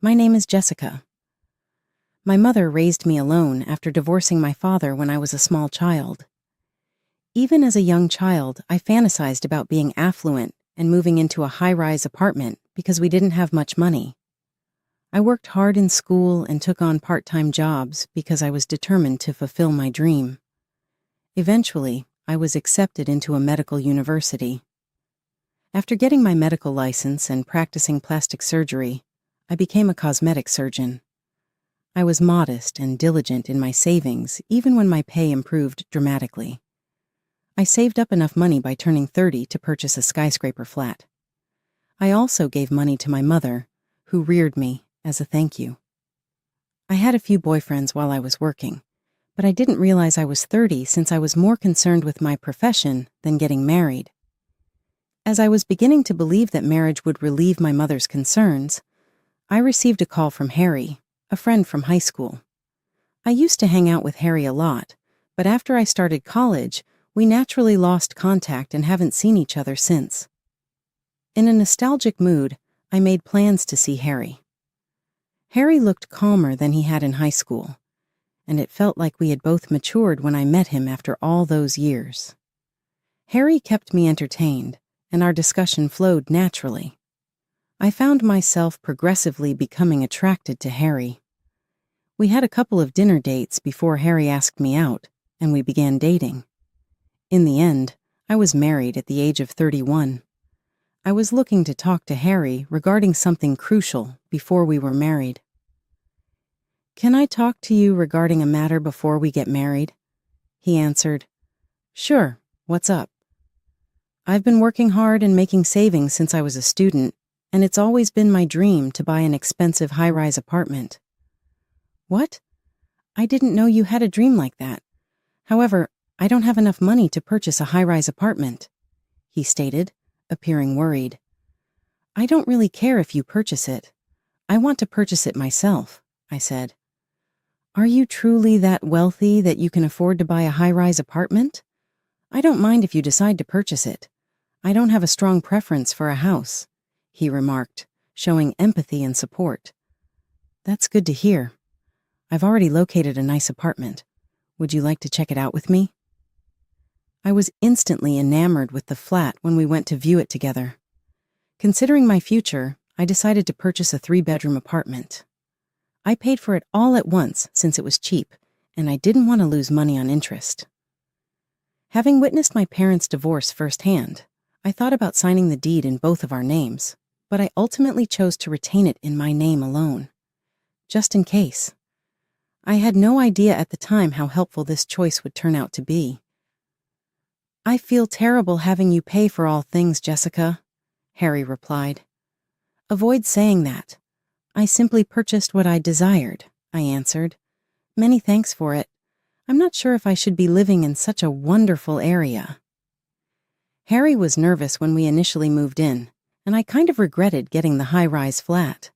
My name is Jessica. My mother raised me alone after divorcing my father when I was a small child. Even as a young child, I fantasized about being affluent and moving into a high-rise apartment because we didn't have much money. I worked hard in school and took on part-time jobs because I was determined to fulfill my dream. Eventually, I was accepted into a medical university. After getting my medical license and practicing plastic surgery, I became a cosmetic surgeon. I was modest and diligent in my savings even when my pay improved dramatically. I saved up enough money by turning 30 to purchase a skyscraper flat. I also gave money to my mother, who reared me, as a thank you. I had a few boyfriends while I was working, but I didn't realize I was 30 since I was more concerned with my profession than getting married. As I was beginning to believe that marriage would relieve my mother's concerns, I received a call from Harry, a friend from high school. I used to hang out with Harry a lot, but after I started college, we naturally lost contact and haven't seen each other since. In a nostalgic mood, I made plans to see Harry. Harry looked calmer than he had in high school, and it felt like we had both matured when I met him after all those years. Harry kept me entertained, and our discussion flowed naturally. I found myself progressively becoming attracted to Harry. We had a couple of dinner dates before Harry asked me out, and we began dating. In the end, I was married at the age of 31. I was looking to talk to Harry regarding something crucial before we were married. "Can I talk to you regarding a matter before we get married?" He answered, "Sure, what's up?" "I've been working hard and making savings since I was a student, and it's always been my dream to buy an expensive high-rise apartment." "What? I didn't know you had a dream like that. However, I don't have enough money to purchase a high-rise apartment," he stated, appearing worried. "I don't really care if you purchase it. I want to purchase it myself," I said. "Are you truly that wealthy that you can afford to buy a high-rise apartment? I don't mind if you decide to purchase it. I don't have a strong preference for a house," he remarked, showing empathy and support. "That's good to hear. I've already located a nice apartment. Would you like to check it out with me?" I was instantly enamored with the flat when we went to view it together. Considering my future, I decided to purchase a 3-bedroom apartment. I paid for it all at once since it was cheap, and I didn't want to lose money on interest. Having witnessed my parents' divorce firsthand, I thought about signing the deed in both of our names, but I ultimately chose to retain it in my name alone, just in case. I had no idea at the time how helpful this choice would turn out to be. "I feel terrible having you pay for all things, Jessica," Harry replied. "Avoid saying that. I simply purchased what I desired," I answered. "Many thanks for it. I'm not sure if I should be living in such a wonderful area." Harry was nervous when we initially moved in, and I kind of regretted getting the high-rise flat.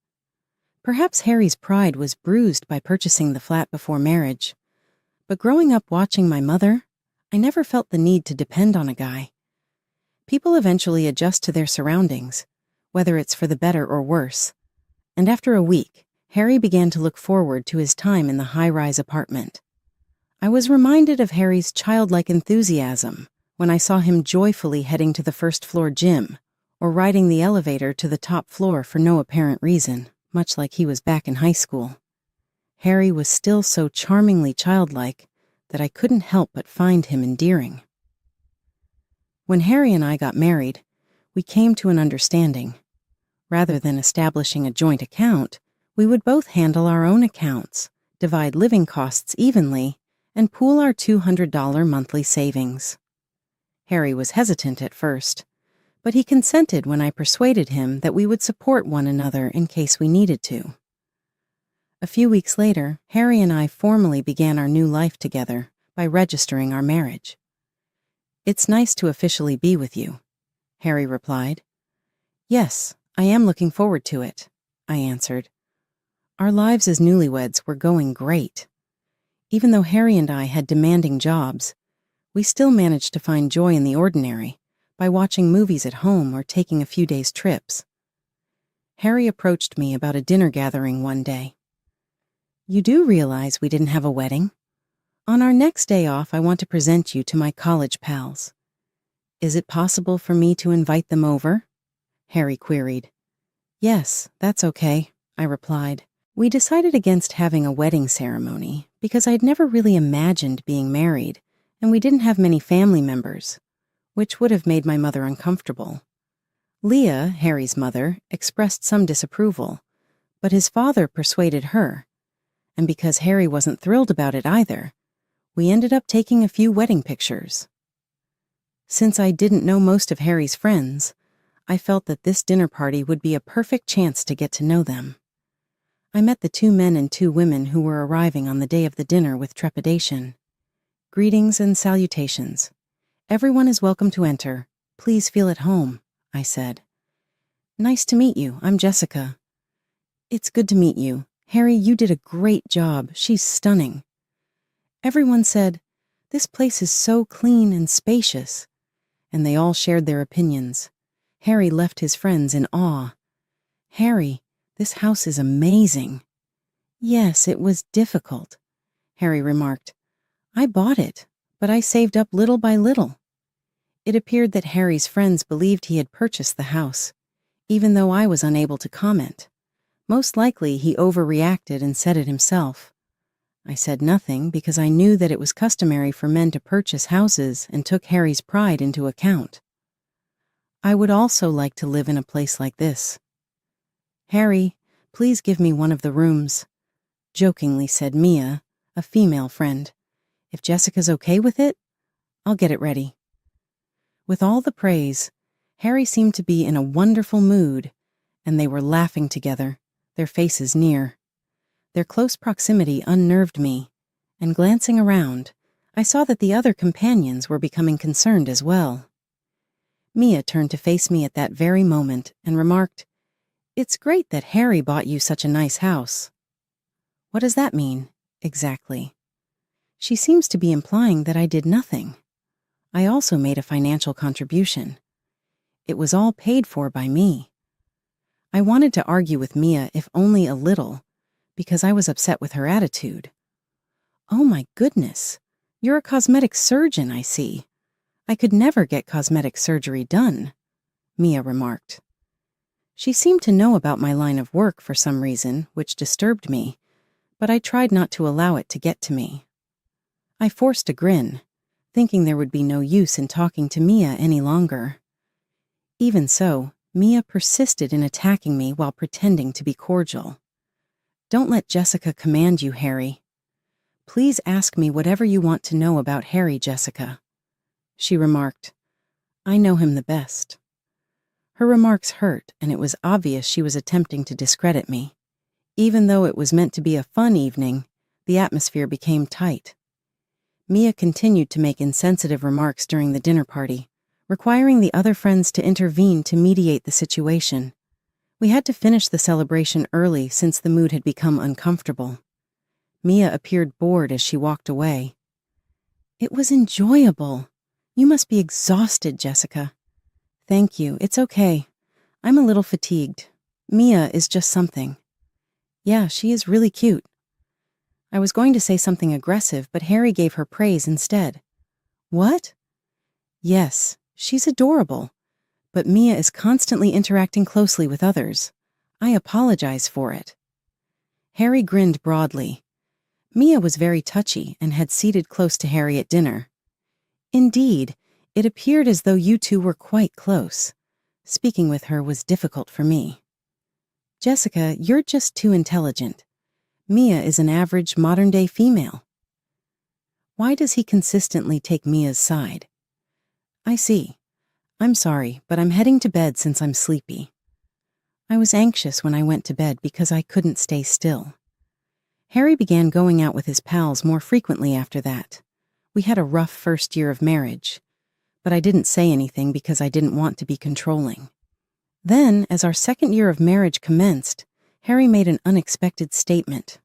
Perhaps Harry's pride was bruised by purchasing the flat before marriage, but growing up watching my mother, I never felt the need to depend on a guy. People eventually adjust to their surroundings, whether it's for the better or worse. And after a week, Harry began to look forward to his time in the high-rise apartment. I was reminded of Harry's childlike enthusiasm when I saw him joyfully heading to the first-floor gym or riding the elevator to the top floor for no apparent reason, much like he was back in high school. Harry was still so charmingly childlike that I couldn't help but find him endearing. When Harry and I got married, we came to an understanding. Rather than establishing a joint account, we would both handle our own accounts, divide living costs evenly, and pool our $200 monthly savings. Harry was hesitant at first, but he consented when I persuaded him that we would support one another in case we needed to. A few weeks later, Harry and I formally began our new life together by registering our marriage. "It's nice to officially be with you," Harry replied. "Yes, I am looking forward to it," I answered. Our lives as newlyweds were going great. Even though Harry and I had demanding jobs, we still managed to find joy in the ordinary by watching movies at home or taking a few days' trips. Harry approached me about a dinner gathering one day. "You do realize we didn't have a wedding? On our next day off, I want to present you to my college pals. Is it possible for me to invite them over?" Harry queried. "Yes, that's okay," I replied. We decided against having a wedding ceremony because I'd never really imagined being married, and we didn't have many family members, which would have made my mother uncomfortable. Leah, Harry's mother, expressed some disapproval, but his father persuaded her, and because Harry wasn't thrilled about it either, we ended up taking a few wedding pictures. Since I didn't know most of Harry's friends, I felt that this dinner party would be a perfect chance to get to know them. I met the 2 men and 2 women who were arriving on the day of the dinner with trepidation. "Greetings and salutations. Everyone is welcome to enter. Please feel at home," I said. "Nice to meet you. I'm Jessica." "It's good to meet you. Harry, you did a great job. She's stunning." Everyone said, "This place is so clean and spacious," and they all shared their opinions. Harry left his friends in awe. "Harry, this house is amazing." "Yes, it was difficult," Harry remarked. "I bought it, but I saved up little by little." It appeared that Harry's friends believed he had purchased the house, even though I was unable to comment. Most likely he overreacted and said it himself. I said nothing because I knew that it was customary for men to purchase houses and took Harry's pride into account. "I would also like to live in a place like this." "Harry, please give me one of the rooms," jokingly said Mia, a female friend. "If Jessica's okay with it, I'll get it ready." With all the praise, Harry seemed to be in a wonderful mood, and they were laughing together, their faces near. Their close proximity unnerved me, and glancing around, I saw that the other companions were becoming concerned as well. Mia turned to face me at that very moment and remarked, "It's great that Harry bought you such a nice house." "What does that mean, exactly?" She seems to be implying that I did nothing. I also made a financial contribution. It was all paid for by me. I wanted to argue with Mia, if only a little, because I was upset with her attitude. "Oh my goodness, you're a cosmetic surgeon, I see. I could never get cosmetic surgery done," Mia remarked. She seemed to know about my line of work for some reason, which disturbed me, but I tried not to allow it to get to me. I forced a grin, thinking there would be no use in talking to Mia any longer. Even so, Mia persisted in attacking me while pretending to be cordial. "Don't let Jessica command you, Harry. Please ask me whatever you want to know about Harry, Jessica," she remarked. "I know him the best." Her remarks hurt, and it was obvious she was attempting to discredit me. Even though it was meant to be a fun evening, the atmosphere became tight. Mia continued to make insensitive remarks during the dinner party, requiring the other friends to intervene to mediate the situation. We had to finish the celebration early since the mood had become uncomfortable. Mia appeared bored as she walked away. "It was enjoyable. You must be exhausted, Jessica." "Thank you, it's okay. I'm a little fatigued. Mia is just something." "Yeah, she is really cute." I was going to say something aggressive, but Harry gave her praise instead. "What?" "Yes, she's adorable, but Mia is constantly interacting closely with others. I apologize for it." Harry grinned broadly. Mia was very touchy and had seated close to Harry at dinner. Indeed, it appeared as though you two were quite close. Speaking with her was difficult for me. "Jessica, you're just too intelligent. Mia is an average modern-day female." Why does he consistently take Mia's side? "I see. I'm sorry, but I'm heading to bed since I'm sleepy." I was anxious when I went to bed because I couldn't stay still. Harry began going out with his pals more frequently after that. We had a rough first year of marriage, but I didn't say anything because I didn't want to be controlling. Then, as our second year of marriage commenced, Harry made an unexpected statement.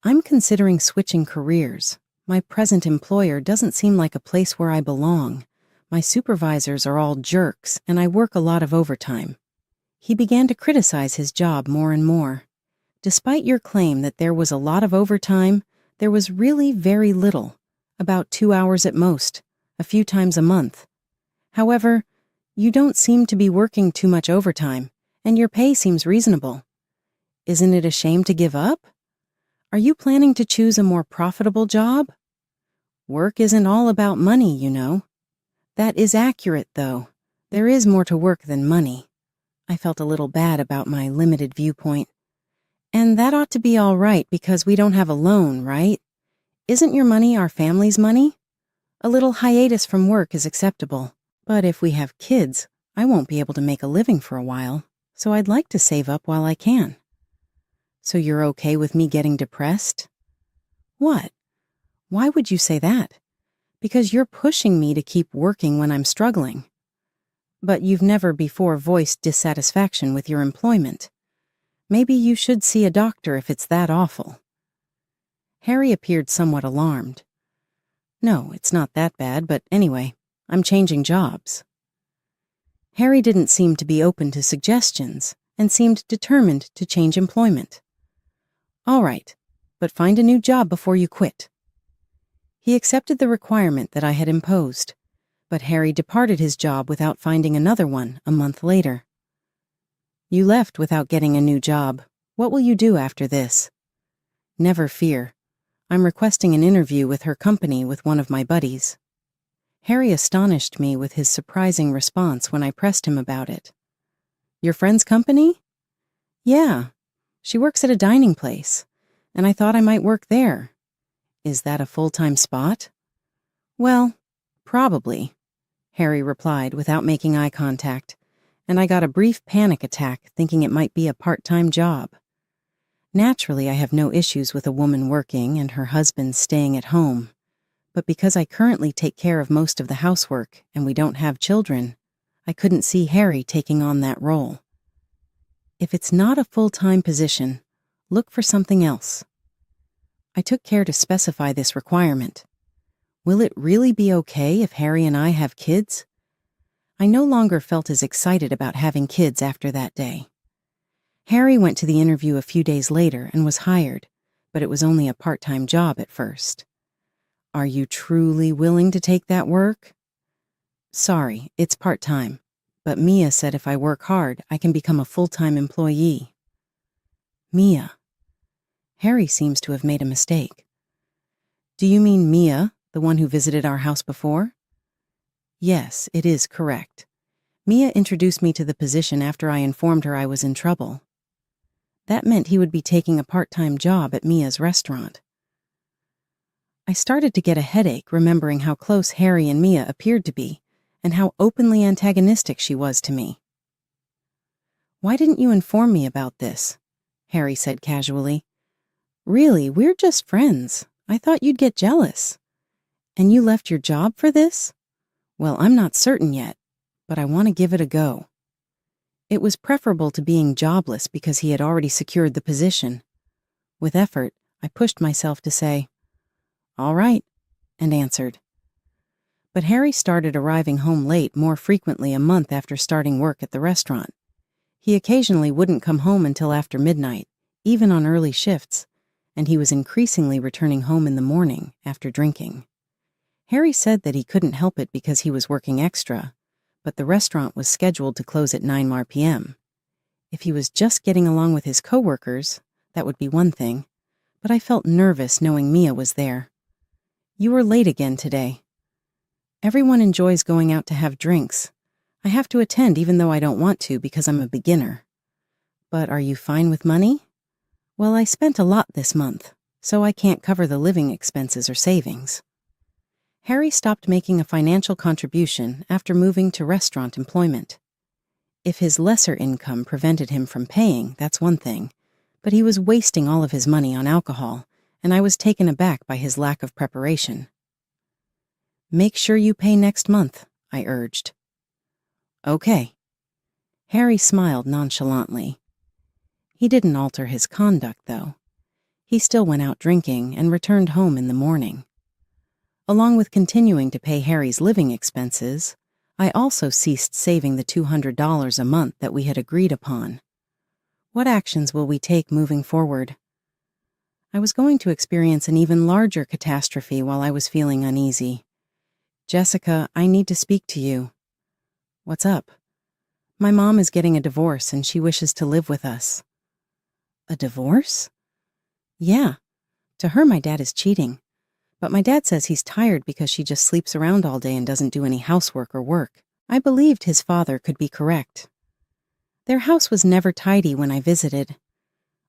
"I'm considering switching careers. My present employer doesn't seem like a place where I belong. My supervisors are all jerks, and I work a lot of overtime." He began to criticize his job more and more. Despite your claim that there was a lot of overtime, there was really very little, about 2 hours at most, a few times a month. However, you don't seem to be working too much overtime, and your pay seems reasonable. Isn't it a shame to give up? Are you planning to choose a more profitable job? Work isn't all about money, you know. That is accurate, though. There is more to work than money. I felt a little bad about my limited viewpoint. And that ought to be all right because we don't have a loan, right? Isn't your money our family's money? A little hiatus from work is acceptable. But if we have kids, I won't be able to make a living for a while, so I'd like to save up while I can. So you're okay with me getting depressed? What? Why would you say that? Because you're pushing me to keep working when I'm struggling. But you've never before voiced dissatisfaction with your employment. Maybe you should see a doctor if it's that awful. Harry appeared somewhat alarmed. No, it's not that bad, but anyway, I'm changing jobs. Harry didn't seem to be open to suggestions and seemed determined to change employment. All right, but find a new job before you quit. He accepted the requirement that I had imposed, but Harry departed his job without finding another one a month later. You left without getting a new job. What will you do after this? Never fear. I'm requesting an interview with her company with one of my buddies. Harry astonished me with his surprising response when I pressed him about it. Your friend's company? Yeah, she works at a dining place, and I thought I might work there. Is that a full-time spot? Well, probably, Harry replied without making eye contact, and I got a brief panic attack thinking it might be a part-time job. Naturally, I have no issues with a woman working and her husband staying at home, but because I currently take care of most of the housework and we don't have children, I couldn't see Harry taking on that role. If it's not a full-time position, look for something else. I took care to specify this requirement. Will it really be okay if Harry and I have kids? I no longer felt as excited about having kids after that day. Harry went to the interview a few days later and was hired, but it was only a part-time job at first. Are you truly willing to take that work? Sorry, it's part-time, but Mia said if I work hard, I can become a full-time employee. Mia. Harry seems to have made a mistake. Do you mean Mia, the one who visited our house before? Yes, it is correct. Mia introduced me to the position after I informed her I was in trouble. That meant he would be taking a part-time job at Mia's restaurant. I started to get a headache remembering how close Harry and Mia appeared to be, and how openly antagonistic she was to me. Why didn't you inform me about this? Harry said casually. Really, we're just friends. I thought you'd get jealous. And you left your job for this? Well, I'm not certain yet, but I want to give it a go. It was preferable to being jobless because he had already secured the position. With effort, I pushed myself to say, all right, and answered. But Harry started arriving home late more frequently a month after starting work at the restaurant. He occasionally wouldn't come home until after midnight, even on early shifts, and he was increasingly returning home in the morning after drinking. Harry said that he couldn't help it because he was working extra, but the restaurant was scheduled to close at 9 p.m. If he was just getting along with his coworkers, that would be one thing, but I felt nervous knowing Mia was there. You were late again today. Everyone enjoys going out to have drinks. I have to attend even though I don't want to because I'm a beginner. But are you fine with money? Well, I spent a lot this month, so I can't cover the living expenses or savings. Harry stopped making a financial contribution after moving to restaurant employment. If his lesser income prevented him from paying, that's one thing, but he was wasting all of his money on alcohol, and I was taken aback by his lack of preparation. Make sure you pay next month, I urged. Okay. Harry smiled nonchalantly. He didn't alter his conduct, though. He still went out drinking and returned home in the morning. Along with continuing to pay Harry's living expenses, I also ceased saving the $200 a month that we had agreed upon. What actions will we take moving forward? I was going to experience an even larger catastrophe while I was feeling uneasy. Jessica, I need to speak to you. What's up? My mom is getting a divorce and she wishes to live with us. A divorce? Yeah. To her, my dad is cheating. But my dad says he's tired because she just sleeps around all day and doesn't do any housework or work. I believed his father could be correct. Their house was never tidy when I visited.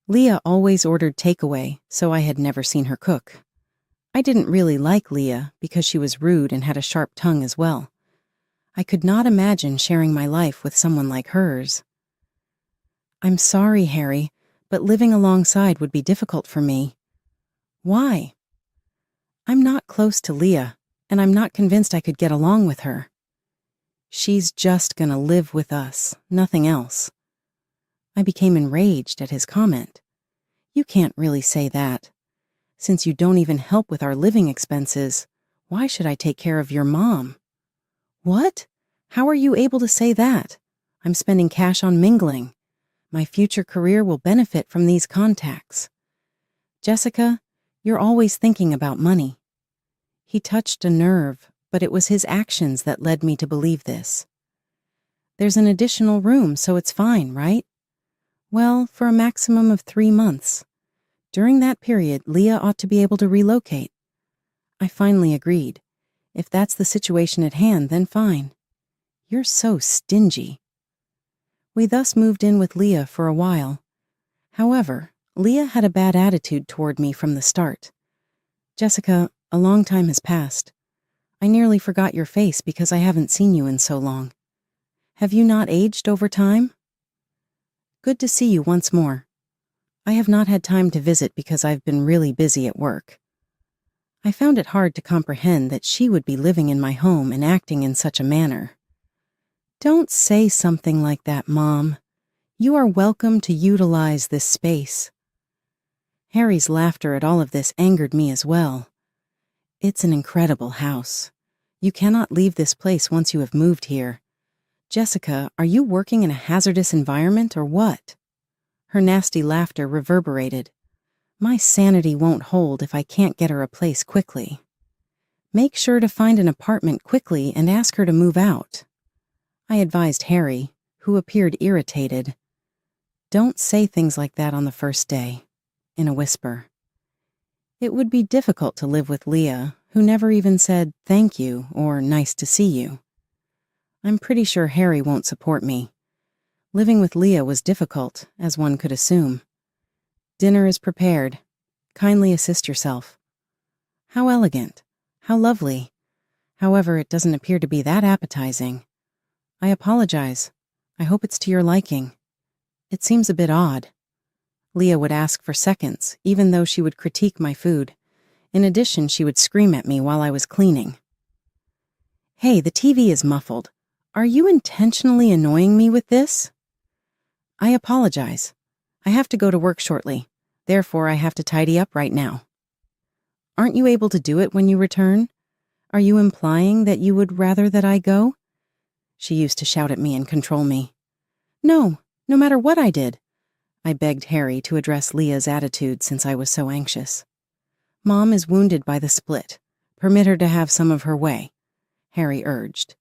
Leah always ordered takeaway, so I had never seen her cook. I didn't really like Leah because she was rude and had a sharp tongue as well. I could not imagine sharing my life with someone like hers. I'm sorry, Harry, but living alongside would be difficult for me. Why? I'm not close to Leah, and I'm not convinced I could get along with her. She's just gonna live with us, nothing else. I became enraged at his comment. You can't really say that. Since you don't even help with our living expenses, why should I take care of your mom? What? How are you able to say that? I'm spending cash on mingling. My future career will benefit from these contacts. Jessica, you're always thinking about money. He touched a nerve, but it was his actions that led me to believe this. There's an additional room, so it's fine, right? Well, for a maximum of 3 months. During that period, Leah ought to be able to relocate. I finally agreed. If that's the situation at hand, then fine. You're so stingy. We thus moved in with Leah for a while. However, Leah had a bad attitude toward me from the start. Jessica, a long time has passed. I nearly forgot your face because I haven't seen you in so long. Have you not aged over time? Good to see you once more. I have not had time to visit because I've been really busy at work. I found it hard to comprehend that she would be living in my home and acting in such a manner. Don't say something like that, Mom. You are welcome to utilize this space. Harry's laughter at all of this angered me as well. It's an incredible house. You cannot leave this place once you have moved here. Jessica, are you working in a hazardous environment or what? Her nasty laughter reverberated. My sanity won't hold if I can't get her a place quickly. Make sure to find an apartment quickly and ask her to move out. I advised Harry, who appeared irritated. Don't say things like that on the first day, in a whisper. It would be difficult to live with Leah, who never even said thank you or nice to see you. I'm pretty sure Harry won't support me. Living with Leah was difficult, as one could assume. Dinner is prepared. Kindly assist yourself. How elegant. How lovely. However, it doesn't appear to be that appetizing. I apologize. I hope it's to your liking. It seems a bit odd. Leah would ask for seconds, even though she would critique my food. In addition, she would scream at me while I was cleaning. Hey, the TV is muffled. Are you intentionally annoying me with this? I apologize. I have to go to work shortly. Therefore, I have to tidy up right now. Aren't you able to do it when you return? Are you implying that you would rather that I go? She used to shout at me and control me. No matter what I did. I begged Harry to address Leah's attitude since I was so anxious. Mom is wounded by the split. Permit her to have some of her way, Harry urged.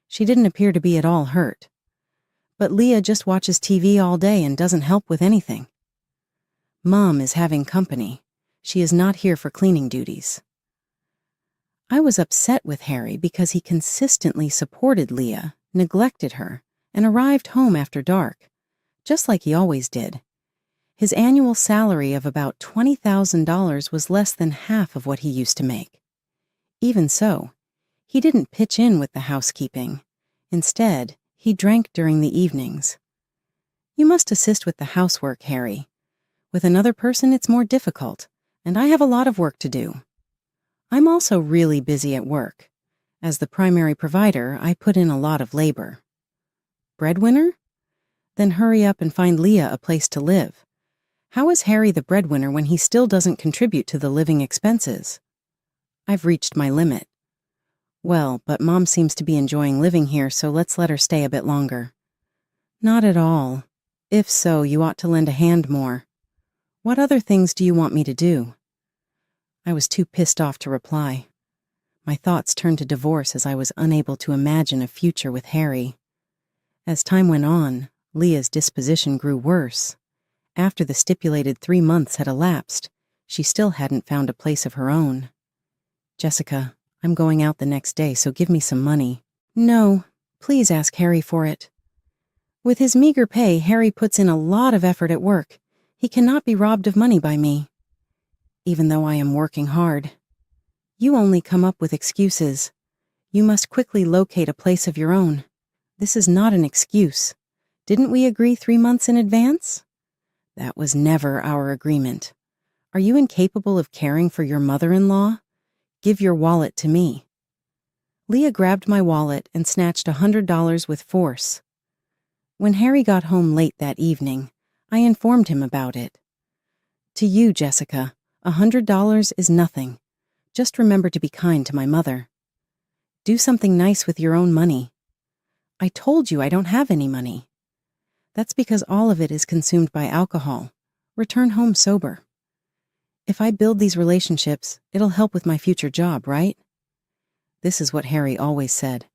She didn't appear to be at all hurt. But Leah just watches TV all day and doesn't help with anything. Mom is having company. She is not here for cleaning duties. I was upset with Harry because he consistently supported Leah, neglected her, and arrived home after dark, just like he always did. His annual salary of about $20,000 was less than half of what he used to make. Even so, he didn't pitch in with the housekeeping. Instead, he drank during the evenings. You must assist with the housework, Harry. With another person, it's more difficult, and I have a lot of work to do. I'm also really busy at work. As the primary provider, I put in a lot of labor. Breadwinner? Then hurry up and find Leah a place to live. How is Harry the breadwinner when he still doesn't contribute to the living expenses? I've reached my limit. Well, but Mom seems to be enjoying living here, so let's let her stay a bit longer. Not at all. If so, you ought to lend a hand more. What other things do you want me to do? I was too pissed off to reply. My thoughts turned to divorce as I was unable to imagine a future with Harry. As time went on, Leah's disposition grew worse. After the stipulated 3 months had elapsed, she still hadn't found a place of her own. Jessica, I'm going out the next day, so give me some money. No, please ask Harry for it. With his meager pay, Harry puts in a lot of effort at work. He cannot be robbed of money by me. Even though I am working hard. You only come up with excuses. You must quickly locate a place of your own. This is not an excuse. Didn't we agree 3 months in advance? That was never our agreement. Are you incapable of caring for your mother-in-law? Give your wallet to me. Leah grabbed my wallet and snatched $100 with force. When Harry got home late that evening, I informed him about it. To you, Jessica, $100 is nothing. Just remember to be kind to my mother. Do something nice with your own money. I told you I don't have any money. That's because all of it is consumed by alcohol. Return home sober. If I build these relationships, it'll help with my future job, right? This is what Harry always said.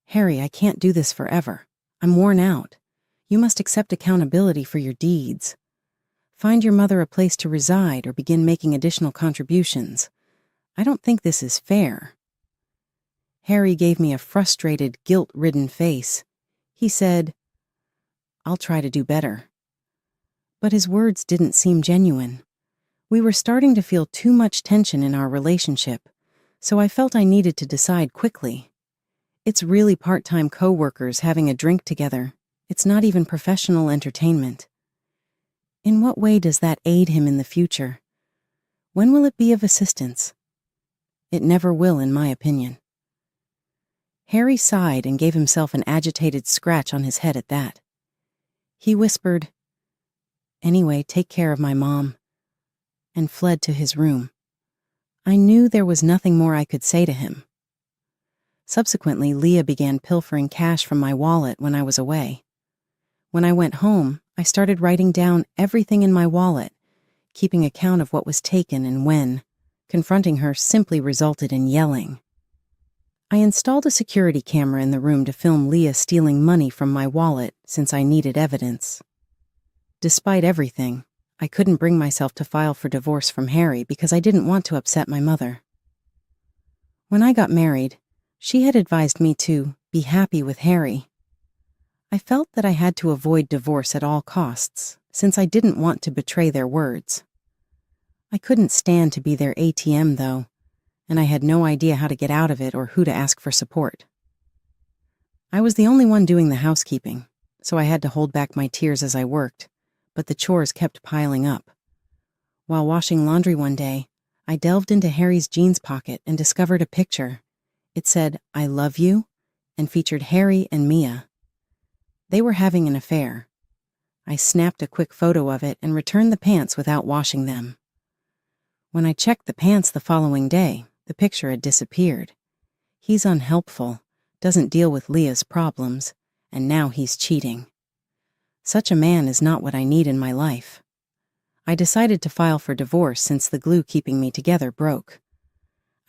Harry, I can't do this forever. I'm worn out. You must accept accountability for your deeds. Find your mother a place to reside or begin making additional contributions. I don't think this is fair. Harry gave me a frustrated, guilt-ridden face. He said, I'll try to do better. But his words didn't seem genuine. We were starting to feel too much tension in our relationship, so I felt I needed to decide quickly. It's really part-time co-workers having a drink together. It's not even professional entertainment. In what way does that aid him in the future? When will it be of assistance? It never will, in my opinion. Harry sighed and gave himself an agitated scratch on his head at that. He whispered, Anyway, take care of my mom, and fled to his room. I knew there was nothing more I could say to him. Subsequently, Leah began pilfering cash from my wallet when I was away. When I went home, I started writing down everything in my wallet, keeping account of what was taken and when. Confronting her simply resulted in yelling. I installed a security camera in the room to film Leah stealing money from my wallet since I needed evidence. Despite everything, I couldn't bring myself to file for divorce from Harry because I didn't want to upset my mother. When I got married, she had advised me to be happy with Harry. I felt that I had to avoid divorce at all costs, since I didn't want to betray their words. I couldn't stand to be their ATM, though, and I had no idea how to get out of it or who to ask for support. I was the only one doing the housekeeping, so I had to hold back my tears as I worked, but the chores kept piling up. While washing laundry one day, I delved into Harry's jeans pocket and discovered a picture. It said, I love you, and featured Harry and Mia. They were having an affair. I snapped a quick photo of it and returned the pants without washing them. When I checked the pants the following day, the picture had disappeared. He's unhelpful, doesn't deal with Leah's problems, and now he's cheating. Such a man is not what I need in my life. I decided to file for divorce since the glue keeping me together broke.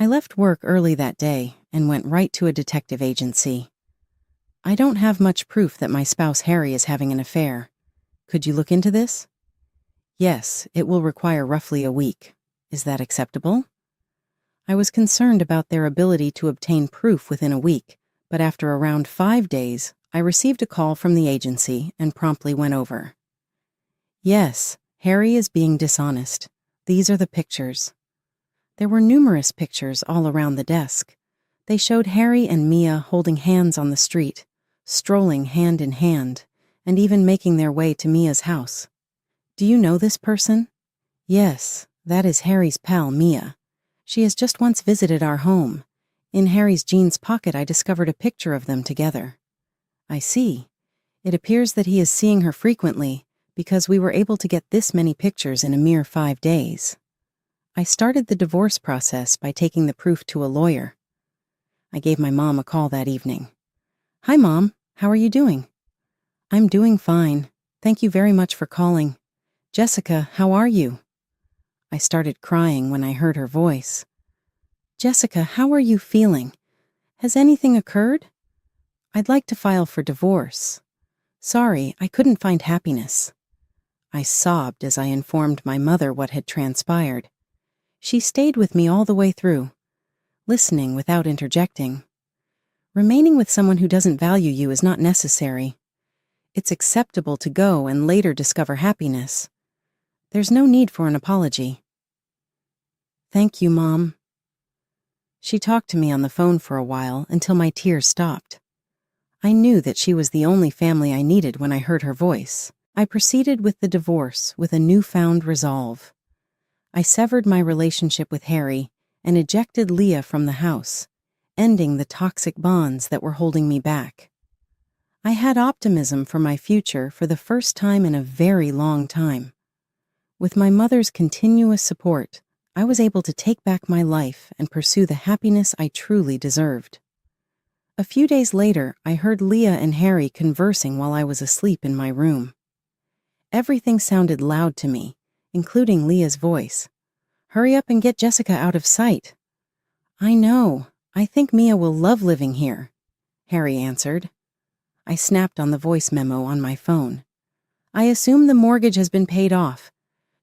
I left work early that day and went right to a detective agency. I don't have much proof that my spouse Harry is having an affair. Could you look into this? Yes, it will require roughly a week. Is that acceptable? I was concerned about their ability to obtain proof within a week, but after around 5 days, I received a call from the agency and promptly went over. Yes, Harry is being dishonest. These are the pictures. There were numerous pictures all around the desk. They showed Harry and Mia holding hands on the street, strolling hand in hand, and even making their way to Mia's house. Do you know this person? Yes, that is Harry's pal, Mia. She has just once visited our home. In Harry's jeans pocket, I discovered a picture of them together. I see. It appears that he is seeing her frequently because we were able to get this many pictures in a mere 5 days. I started the divorce process by taking the proof to a lawyer. I gave my mom a call that evening. "Hi, Mom. How are you doing?" "I'm doing fine. Thank you very much for calling. Jessica, how are you?" I started crying when I heard her voice. "Jessica, how are you feeling? Has anything occurred?" "I'd like to file for divorce. Sorry, I couldn't find happiness." I sobbed as I informed my mother what had transpired. She stayed with me all the way through, listening without interjecting. Remaining with someone who doesn't value you is not necessary. It's acceptable to go and later discover happiness. There's no need for an apology. "Thank you, Mom." She talked to me on the phone for a while until my tears stopped. I knew that she was the only family I needed when I heard her voice. I proceeded with the divorce with a newfound resolve. I severed my relationship with Harry and ejected Leah from the house, ending the toxic bonds that were holding me back. I had optimism for my future for the first time in a very long time. With my mother's continuous support, I was able to take back my life and pursue the happiness I truly deserved. A few days later, I heard Leah and Harry conversing while I was asleep in my room. Everything sounded loud to me, including Leah's voice. "Hurry up and get Jessica out of sight." "I know. I think Mia will love living here," Harry answered. I snapped on the voice memo on my phone. "I assume the mortgage has been paid off.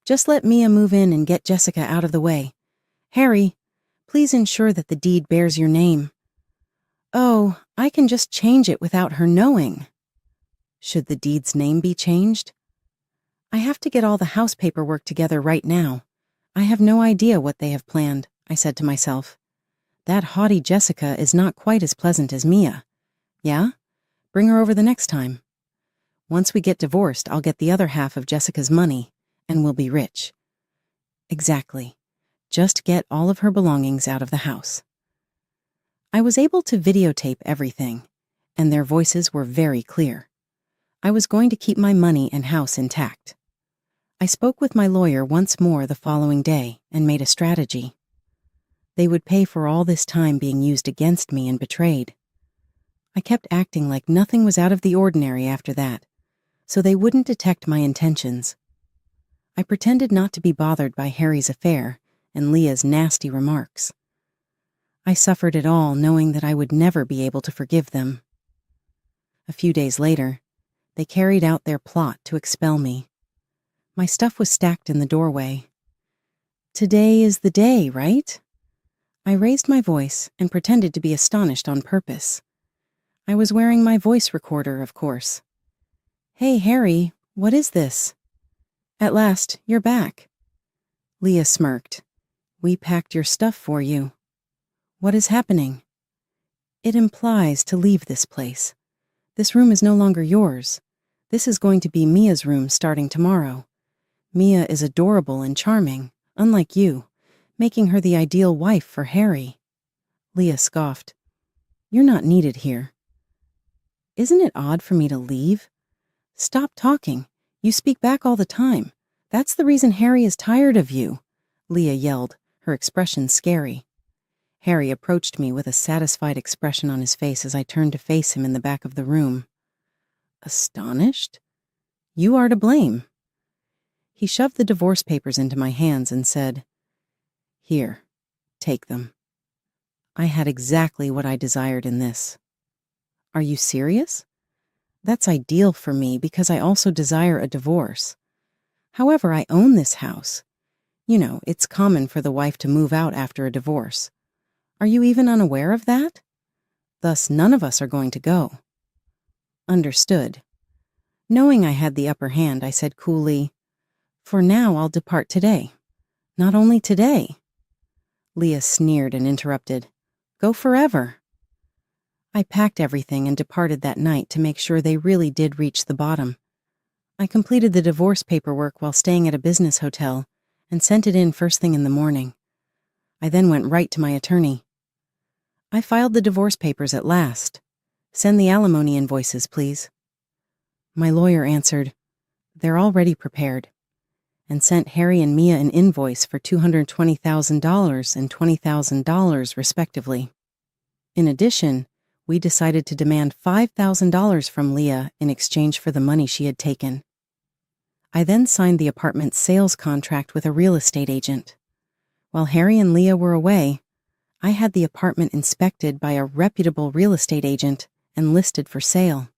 Just let Mia move in and get Jessica out of the way. Harry, please ensure that the deed bears your name." "Oh, I can just change it without her knowing." Should the deed's name be changed? "I have to get all the house paperwork together right now. I have no idea what they have planned," I said to myself. "That haughty Jessica is not quite as pleasant as Mia. Yeah? Bring her over the next time. Once we get divorced, I'll get the other half of Jessica's money, and we'll be rich." Exactly. Just get all of her belongings out of the house. I was able to videotape everything, and their voices were very clear. I was going to keep my money and house intact. I spoke with my lawyer once more the following day and made a strategy. They would pay for all this time being used against me and betrayed. I kept acting like nothing was out of the ordinary after that, so they wouldn't detect my intentions. I pretended not to be bothered by Harry's affair and Leah's nasty remarks. I suffered it all knowing that I would never be able to forgive them. A few days later, they carried out their plot to expel me. My stuff was stacked in the doorway. "Today is the day, right?" I raised my voice and pretended to be astonished on purpose. I was wearing my voice recorder, of course. "Hey, Harry, what is this?" "At last, you're back." Leah smirked. "We packed your stuff for you." "What is happening?" "It implies to leave this place. This room is no longer yours. This is going to be Mia's room starting tomorrow. Mia is adorable and charming, unlike you, making her the ideal wife for Harry." Leah scoffed. "You're not needed here." "Isn't it odd for me to leave?" "Stop talking. You speak back all the time. That's the reason Harry is tired of you," Leah yelled, her expression scary. Harry approached me with a satisfied expression on his face as I turned to face him in the back of the room. "Astonished? You are to blame." He shoved the divorce papers into my hands and said, "Here, take them." I had exactly what I desired in this. "Are you serious?" "That's ideal for me because I also desire a divorce. However, I own this house. You know, it's common for the wife to move out after a divorce. Are you even unaware of that? Thus, none of us are going to go." "Understood." Knowing I had the upper hand, I said coolly, "For now, I'll depart today." "Not only today." Leah sneered and interrupted, "Go forever." I packed everything and departed that night to make sure they really did reach the bottom. I completed the divorce paperwork while staying at a business hotel and sent it in first thing in the morning. I then went right to my attorney. "I filed the divorce papers at last. Send the alimony invoices, please." My lawyer answered, "They're already prepared," and sent Harry and Mia an invoice for $220,000 and $20,000 respectively. In addition, we decided to demand $5,000 from Leah in exchange for the money she had taken. I then signed the apartment's sales contract with a real estate agent. While Harry and Leah were away, I had the apartment inspected by a reputable real estate agent and listed for sale.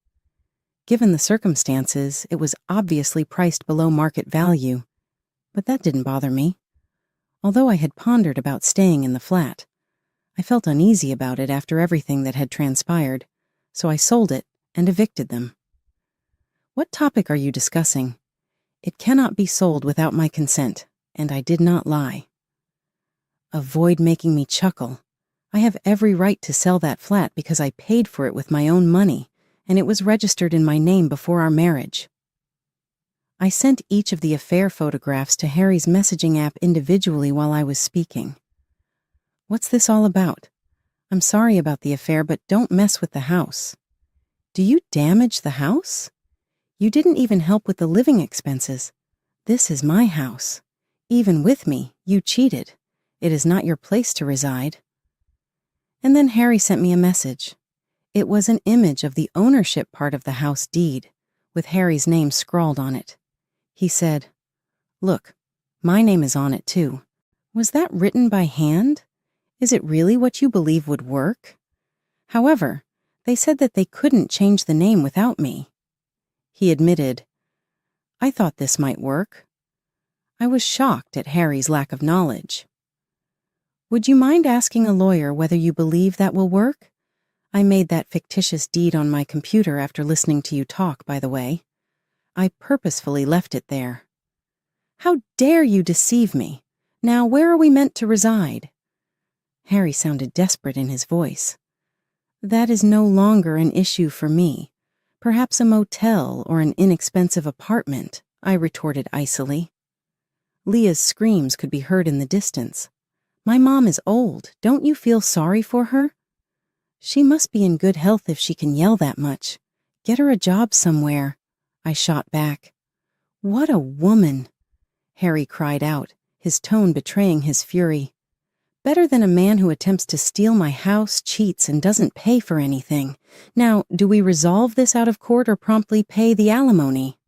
Given the circumstances, it was obviously priced below market value, but that didn't bother me. Although I had pondered about staying in the flat, I felt uneasy about it after everything that had transpired, so I sold it and evicted them. What topic are you discussing? It cannot be sold without my consent, and I did not lie. Avoid making me chuckle. I have every right to sell that flat because I paid for it with my own money, and it was registered in my name before our marriage. I sent each of the affair photographs to Harry's messaging app individually while I was speaking. What's this all about? I'm sorry about the affair, but don't mess with the house. Do you damage the house? You didn't even help with the living expenses. This is my house. Even with me, you cheated. It is not your place to reside. And then Harry sent me a message. It was an image of the ownership part of the house deed, with Harry's name scrawled on it. He said, "Look, my name is on it too. Was that written by hand? Is it really what you believe would work? However, they said that they couldn't change the name without me." He admitted, "I thought this might work." I was shocked at Harry's lack of knowledge. "Would you mind asking a lawyer whether you believe that will work? I made that fictitious deed on my computer after listening to you talk, by the way. I purposefully left it there." "How dare you deceive me? Now, where are we meant to reside?" Harry sounded desperate in his voice. "That is no longer an issue for me. Perhaps a motel or an inexpensive apartment," I retorted icily. Leah's screams could be heard in the distance. "My mom is old. Don't you feel sorry for her?" "She must be in good health if she can yell that much. Get her a job somewhere," I shot back. "What a woman!" Harry cried out, his tone betraying his fury. "Better than a man who attempts to steal my house, cheats, and doesn't pay for anything. Now, do we resolve this out of court or promptly pay the alimony?"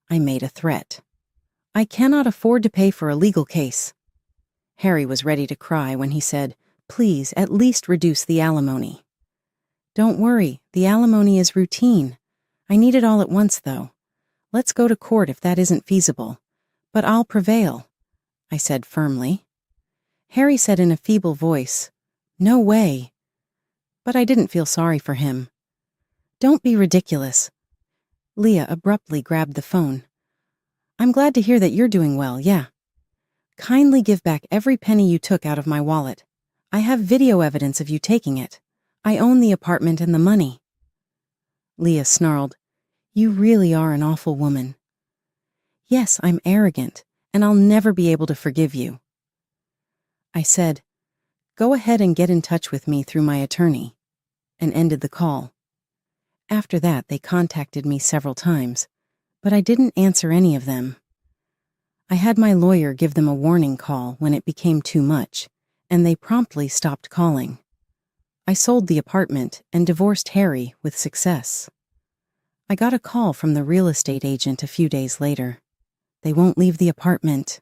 I made a threat. "I cannot afford to pay for a legal case." Harry was ready to cry when he said, "Please, at least reduce the alimony." "Don't worry, the alimony is routine. I need it all at once, though. Let's go to court if that isn't feasible. But I'll prevail," I said firmly. Harry said in a feeble voice, "No way." But I didn't feel sorry for him. "Don't be ridiculous." Leah abruptly grabbed the phone. "I'm glad to hear that you're doing well, yeah. Kindly give back every penny you took out of my wallet. I have video evidence of you taking it. I own the apartment and the money." Leah snarled, "You really are an awful woman." "Yes, I'm arrogant, and I'll never be able to forgive you." I said, "Go ahead and get in touch with me through my attorney," and ended the call. After that, they contacted me several times, but I didn't answer any of them. I had my lawyer give them a warning call when it became too much, and they promptly stopped calling. I sold the apartment and divorced Harry with success. I got a call from the real estate agent a few days later. "They won't leave the apartment,"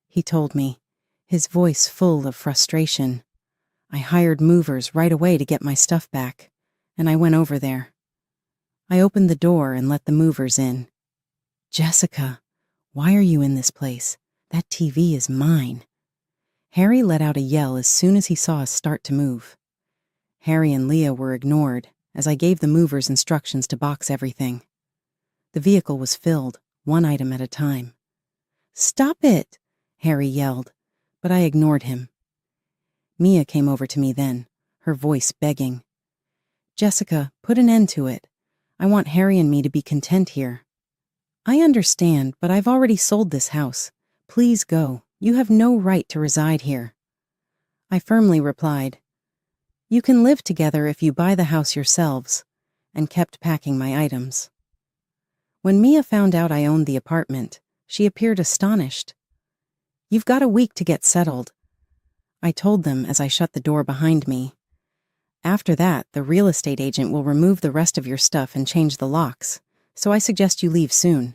he told me, his voice full of frustration. I hired movers right away to get my stuff back, and I went over there. I opened the door and let the movers in. "Jessica, why are you in this place? That TV is mine." Harry let out a yell as soon as he saw us start to move. Harry and Leah were ignored as I gave the movers instructions to box everything. The vehicle was filled, one item at a time. "Stop it!" Harry yelled, but I ignored him. Mia came over to me then, her voice begging. "Jessica, put an end to it. I want Harry and me to be content here." "I understand, but I've already sold this house. Please go. You have no right to reside here." I firmly replied, "You can live together if you buy the house yourselves," and kept packing my items. When Mia found out I owned the apartment, she appeared astonished. "You've got a week to get settled," I told them as I shut the door behind me. After that, the real estate agent will remove the rest of your stuff and change the locks, so I suggest you leave soon."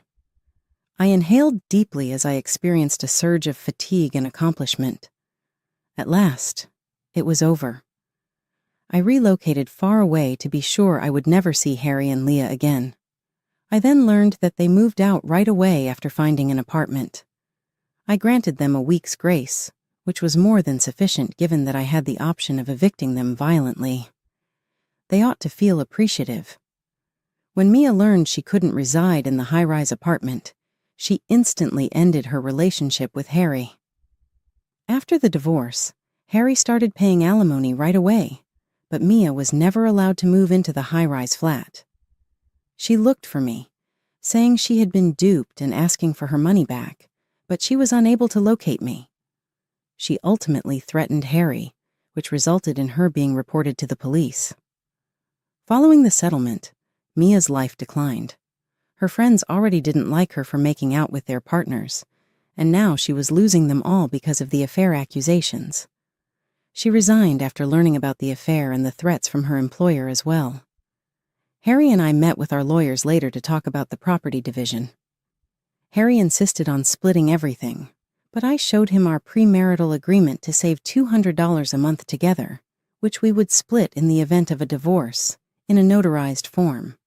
I inhaled deeply as I experienced a surge of fatigue and accomplishment. At last, it was over. I relocated far away to be sure I would never see Harry and Leah again. I then learned that they moved out right away after finding an apartment. I granted them a week's grace, which was more than sufficient given that I had the option of evicting them violently. They ought to feel appreciative. When Mia learned she couldn't reside in the high-rise apartment, she instantly ended her relationship with Harry. After the divorce, Harry started paying alimony right away, but Mia was never allowed to move into the high-rise flat. She looked for me, saying she had been duped and asking for her money back, but she was unable to locate me. She ultimately threatened Harry, which resulted in her being reported to the police. Following the settlement, Mia's life declined. Her friends already didn't like her for making out with their partners, and now she was losing them all because of the affair accusations. She resigned after learning about the affair and the threats from her employer as well. Harry and I met with our lawyers later to talk about the property division. Harry insisted on splitting everything, but I showed him our premarital agreement to save $200 a month together, which we would split in the event of a divorce, in a notarized form.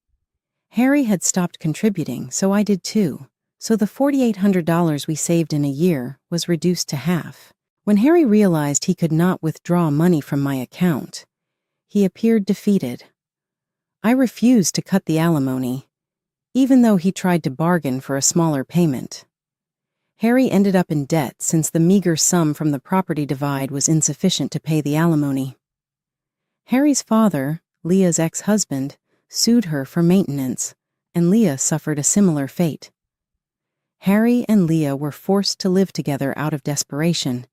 Harry had stopped contributing, so I did too, so the $4,800 we saved in a year was reduced to half. When Harry realized he could not withdraw money from my account, he appeared defeated. I refused to cut the alimony, even though he tried to bargain for a smaller payment. Harry ended up in debt since the meager sum from the property divide was insufficient to pay the alimony. Harry's father, Leah's ex-husband, sued her for maintenance, and Leah suffered a similar fate. Harry and Leah were forced to live together out of desperation,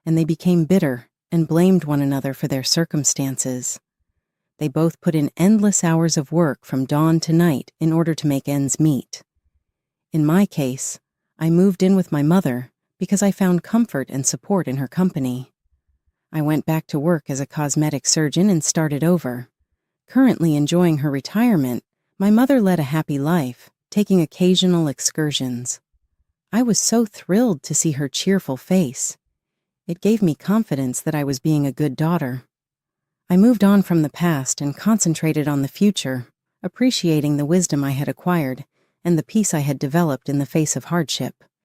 and they became bitter and blamed one another for their circumstances. They both put in endless hours of work from dawn to night in order to make ends meet. In my case, I moved in with my mother because I found comfort and support in her company. I went back to work as a cosmetic surgeon and started over. Currently enjoying her retirement, my mother led a happy life, taking occasional excursions. I was so thrilled to see her cheerful face. It gave me confidence that I was being a good daughter. I moved on from the past and concentrated on the future, appreciating the wisdom I had acquired and the peace I had developed in the face of hardship.